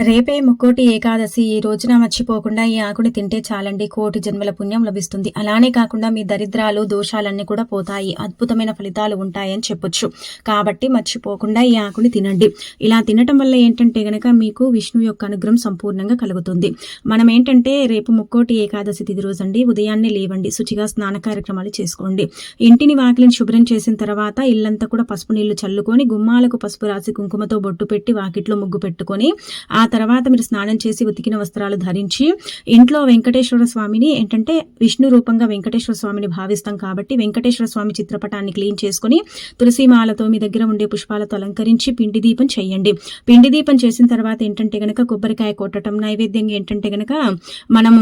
రేపే ముక్కోటి ఏకాదశి. ఈ రోజున మర్చిపోకుండా ఈ ఆకుని తింటే చాలండి. కోటి జన్మల పుణ్యం లభిస్తుంది. అలానే కాకుండా మీ దరిద్రాలు, దోషాలన్నీ కూడా పోతాయి. అద్భుతమైన ఫలితాలు ఉంటాయని చెప్పొచ్చు. కాబట్టి మర్చిపోకుండా ఈ ఆకుని తినండి. ఇలా తినటం వల్ల ఏంటంటే గనక మీకు విష్ణువు యొక్క అనుగ్రహం సంపూర్ణంగా కలుగుతుంది. మనం ఏంటంటే రేపు ముక్కోటి ఏకాదశి తిథి రోజండి. ఉదయాన్నే లేవండి. శుచిగా స్నాన కార్యక్రమాలు చేసుకోండి. ఇంటిని వాకిలిని శుభ్రం చేసిన తర్వాత ఇల్లంతా కూడా పసుపు నీళ్లు చల్లుకొని గుమ్మాలకు పసుపు రాసి కుంకుమతో బొట్టు పెట్టి వాకిట్లో ముగ్గు పెట్టుకొని ఆ తర్వాత మీరు స్నానం చేసి ఉతికిన వస్త్రాలు ధరించి ఇంట్లో వెంకటేశ్వర స్వామిని ఏంటంటే విష్ణు రూపంగా వెంకటేశ్వర స్వామిని భావిస్తాం కాబట్టి వెంకటేశ్వర స్వామి చిత్రపటాన్ని క్లీన్ చేసుకుని తులసిమాలతో మీ దగ్గర ఉండే పుష్పాలతో అలంకరించి పిండి దీపం చేయండి. పిండి దీపం చేసిన తర్వాత ఏంటంటే గనక కొబ్బరికాయ కొట్టడం, నైవేద్యంగా ఏంటంటే గనక మనం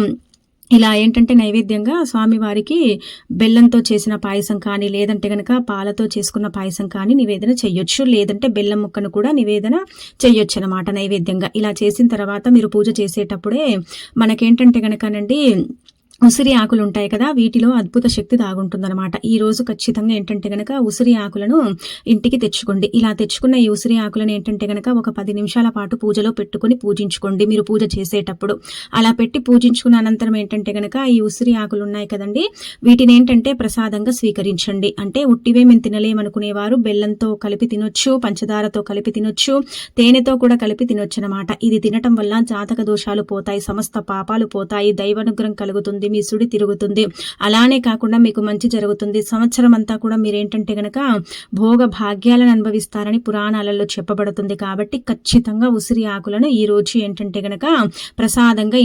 ఇలా ఏంటంటే నైవేద్యంగా స్వామివారికి బెల్లంతో చేసిన పాయసం కానీ లేదంటే గనక పాలతో చేసుకున్న పాయసం కానీ నివేదన చెయ్యొచ్చు. లేదంటే బెల్లం ముక్కను కూడా నివేదన చెయ్యొచ్చు అనమాట నైవేద్యంగా. ఇలా చేసిన తర్వాత మీరు పూజ చేసేటప్పుడే మనకేంటంటే గనకనండి ఉసిరి ఆకులు ఉంటాయి కదా, వీటిలో అద్భుత శక్తి దాగుంటుందన్నమాట. ఈ రోజు ఖచ్చితంగా ఏంటంటే గనక ఉసిరి ఆకులను ఇంటికి తెచ్చుకోండి. ఇలా తెచ్చుకున్న ఈ ఉసిరి ఆకులను ఏంటంటే గనక ఒక 10 నిమిషాల పాటు పూజలో పెట్టుకుని పూజించుకోండి. మీరు పూజ చేసేటప్పుడు అలా పెట్టి పూజించుకున్న అనంతరం ఏంటంటే గనక ఈ ఉసిరి ఆకులు ఉన్నాయి కదండి, వీటిని ఏంటంటే ప్రసాదంగా స్వీకరించండి. అంటే ఉట్టివే మేము తినలేమనుకునేవారు బెల్లంతో కలిపి తినొచ్చు, పంచదారతో కలిపి తినొచ్చు, తేనెతో కూడా కలిపి తినొచ్చు అనమాట. ఇది తినటం వల్ల జాతక దోషాలు పోతాయి, సమస్త పాపాలు పోతాయి, దైవానుగ్రహం కలుగుతుంది, మీ సుడి తిరుగుతుంది. అలానే కాకుండా మీకు మంచి జరుగుతుంది. సంవత్సరం అంతా కూడా మీరేంటంటే గనక భోగ భాగ్యాలను అనుభవిస్తారని పురాణాలలో చెప్పబడుతుంది. కాబట్టి ఖచ్చితంగా ఉసిరి ఆకులను ఈ రోజు ఏంటంటే గనక ప్రసాదంగా